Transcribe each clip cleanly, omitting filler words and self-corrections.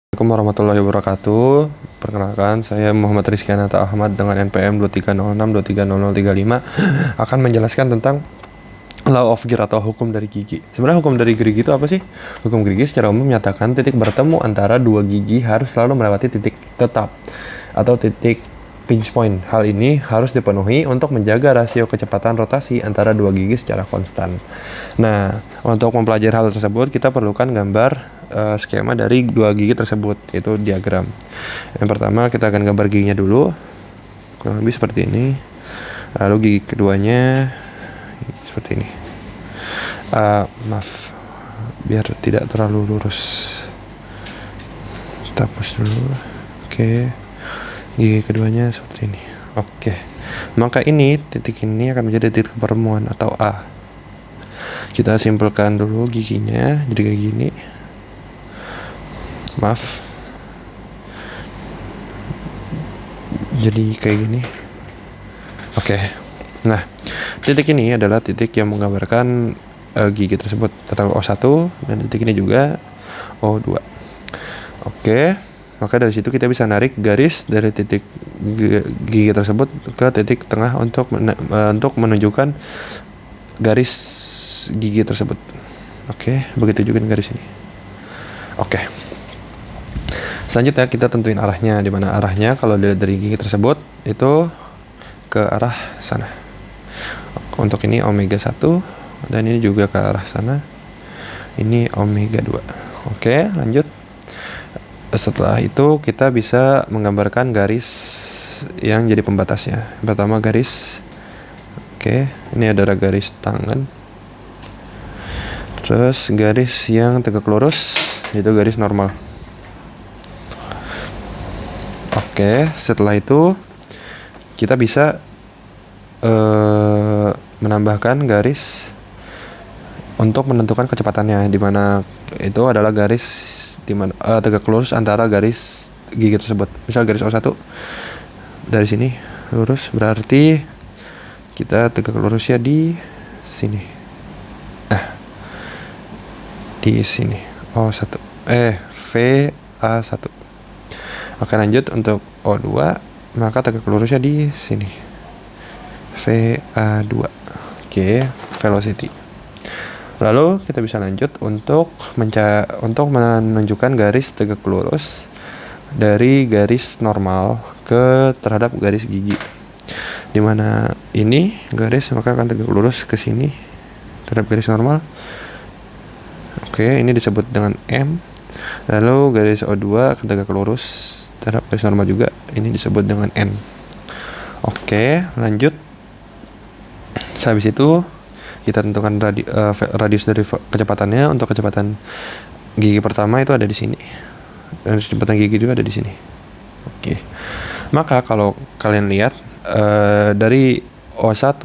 Assalamualaikum warahmatullahi wabarakatuh. Perkenalkan, saya Muhammad Rizky Ananta Ahmad dengan NPM 2306230035 akan menjelaskan tentang Law of Gear atau hukum dari gigi. Sebenarnya hukum dari gigi itu apa sih? Hukum gigi secara umum menyatakan titik bertemu antara dua gigi harus selalu melewati titik tetap atau titik pinch point. Hal ini harus dipenuhi untuk menjaga rasio kecepatan rotasi antara dua gigi secara konstan. Nah, untuk mempelajari hal tersebut kita perlukan gambar skema dari dua gigi tersebut, yaitu diagram. Yang pertama kita akan gambar giginya dulu, kurang lebih seperti ini. Lalu gigi keduanya seperti ini. Maaf, biar tidak terlalu lurus, kita hapus dulu. Oke, gigi keduanya seperti ini. Oke, maka ini titik ini akan menjadi titik pertemuan atau A. Kita simpulkan dulu giginya jadi kayak gini. Maaf, jadi kayak gini. Oke, nah titik ini adalah titik yang menggambarkan gigi tersebut atau O1, dan titik ini juga O2. Oke, maka dari situ kita bisa narik garis dari titik gigi tersebut ke titik tengah untuk menunjukkan garis gigi tersebut. Oke, begitu juga garis ini. Oke, selanjutnya kita tentuin arahnya, di mana arahnya kalau dilihat dari gigi tersebut itu ke arah sana. Untuk ini omega 1 dan ini juga ke arah sana. Ini omega 2. Oke, lanjut. Setelah itu kita bisa menggambarkan garis yang jadi pembatasnya. Pertama garis. Oke, ini adalah garis tangan. Terus garis yang tegak lurus, itu garis normal. Oke, setelah itu kita bisa menambahkan garis untuk menentukan kecepatannya, di mana itu adalah garis di mana tegak lurus antara garis gigi tersebut. Misal garis O1 dari sini lurus, berarti kita tegak lurusnya di sini. Di sini O1 VA1. Oke, lanjut untuk O2, maka tegak lurusnya di sini VA2. Oke, velocity. Lalu kita bisa lanjut untuk menunjukkan garis tegak lurus dari garis normal ke terhadap garis gigi. Dimana ini garis maka akan tegak lurus ke sini terhadap garis normal. Oke, ini disebut dengan M. Lalu garis O2 akan tegak lurus terhadap garis normal juga. Ini disebut dengan N. Oke, lanjut. Habis itu kita tentukan radius dari kecepatannya. Untuk kecepatan gigi pertama itu ada di sini, dan kecepatan gigi kedua ada di sini. Oke, maka kalau kalian lihat dari O1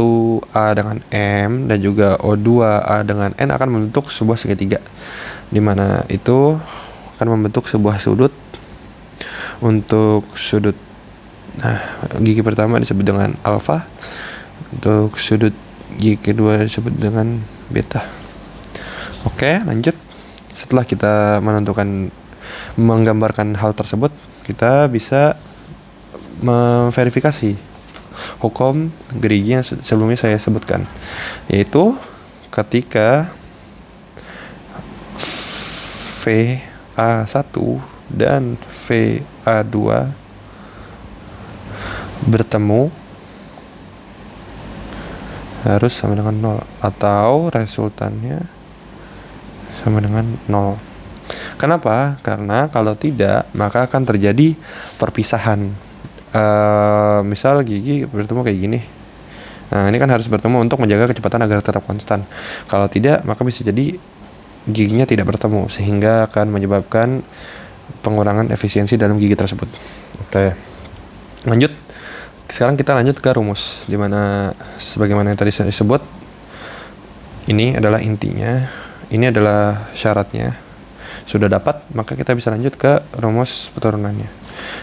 A dengan M dan juga O2 A dengan N akan membentuk sebuah segitiga, di mana itu akan membentuk sebuah sudut. Untuk sudut gigi pertama disebut dengan alfa, untuk sudut gigi kedua disebut dengan beta. Oke, lanjut. Setelah kita menggambarkan hal tersebut, kita bisa memverifikasi hukum gigi yang sebelumnya saya sebutkan, yaitu ketika VA1 dan VA2 bertemu harus sama dengan 0 atau resultannya sama dengan 0. Kenapa? Karena kalau tidak maka akan terjadi perpisahan. Misal gigi bertemu kayak gini. Nah, ini kan harus bertemu untuk menjaga kecepatan agar tetap konstan. Kalau tidak maka bisa jadi giginya tidak bertemu, sehingga akan menyebabkan pengurangan efisiensi dalam gigi tersebut. Oke, lanjut. Sekarang kita lanjut ke rumus, dimana sebagaimana yang tadi saya sebut, ini adalah intinya, ini adalah syaratnya. Sudah dapat, maka kita bisa lanjut ke rumus perturunannya,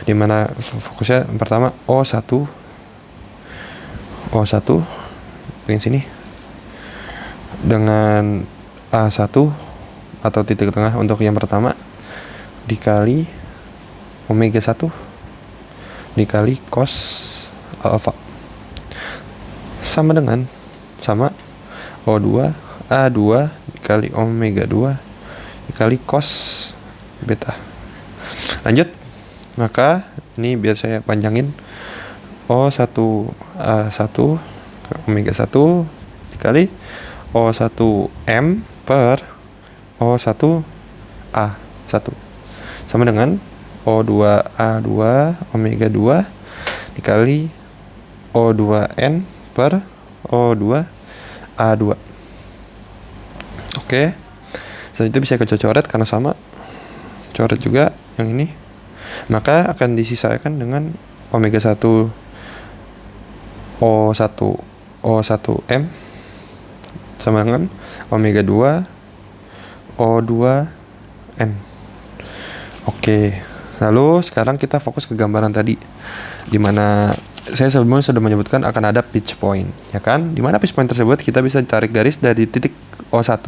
dimana fokusnya pertama O1 di sini dengan A1 atau titik tengah untuk yang pertama dikali omega 1 dikali cos alfa sama dengan O2 A2 dikali omega 2 dikali cos beta. Lanjut. Maka ini biar saya panjangin, O1 A1 omega 1 dikali O1M per O1 A1 sama dengan O2 A2 omega 2 dikali O2N per O2 A2. Oke. Selanjutnya bisa kita coret karena sama. Coret juga yang ini. Maka akan disisakan dengan omega 1 O1M sama dengan omega 2 O2N. Oke. Lalu sekarang kita fokus ke gambaran tadi, dimana saya sebelumnya sudah menyebutkan akan ada pitch point, ya kan? Dimana pitch point tersebut kita bisa tarik garis dari titik O1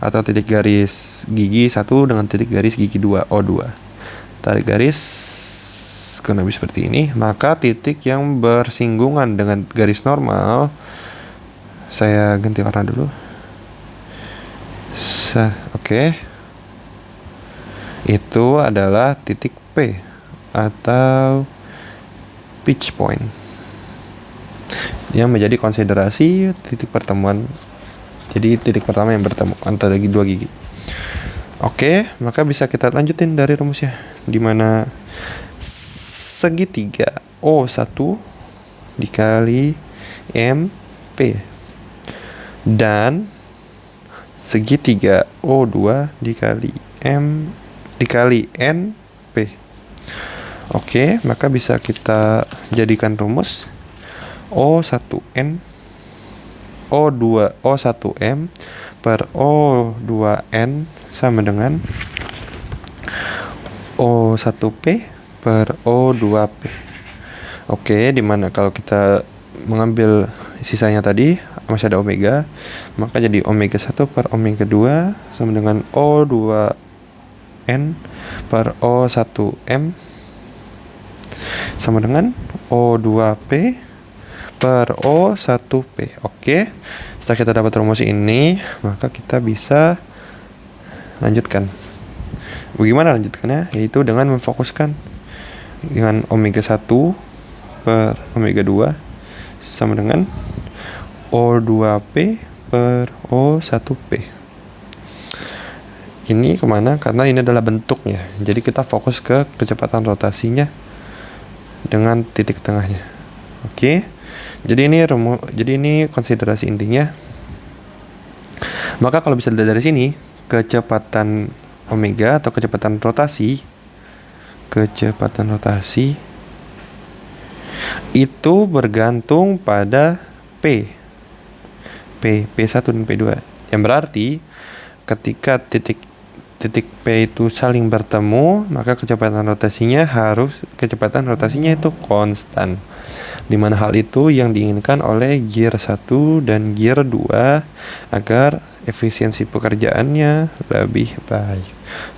atau titik garis gigi 1 dengan titik garis gigi 2 O2. Tarik garis kurang lebih seperti ini. Maka titik yang bersinggungan dengan garis normal, saya ganti warna dulu. Oke. Itu adalah titik P atau pitch point yang menjadi konsiderasi titik pertemuan. Jadi titik pertama yang bertemu antara dua gigi. Oke, maka bisa kita lanjutin dari rumusnya, dimana segitiga O1 dikali MP dan segitiga O2 dikali M dikali NP. Oke, maka bisa kita jadikan rumus O1N O1M per O2N sama dengan O1P per O2P. Oke, dimana kalau kita mengambil sisanya tadi masih ada omega, maka jadi omega 1 per omega 2 sama dengan O2N per O1M sama dengan O2P per O1P. Oke, setelah kita dapat rumus ini, maka kita bisa lanjutkan. Bagaimana lanjutkannya? Yaitu dengan memfokuskan dengan omega 1 per omega 2 sama dengan O2P per O1P. Ini kemana? Karena ini adalah bentuknya. Jadi kita fokus ke kecepatan rotasinya dengan titik tengahnya. Oke. Jadi ini konsiderasi intinya. Maka kalau bisa dilihat dari sini, kecepatan omega atau kecepatan rotasi itu bergantung pada P1 dan P2. Yang berarti ketika titik P itu saling bertemu, maka kecepatan rotasinya itu konstan. Di mana hal itu yang diinginkan oleh gear 1 dan gear 2 agar efisiensi pekerjaannya lebih baik.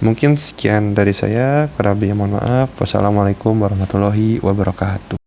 Mungkin sekian dari saya, kurang lebihnya mohon maaf. Wassalamualaikum warahmatullahi wabarakatuh.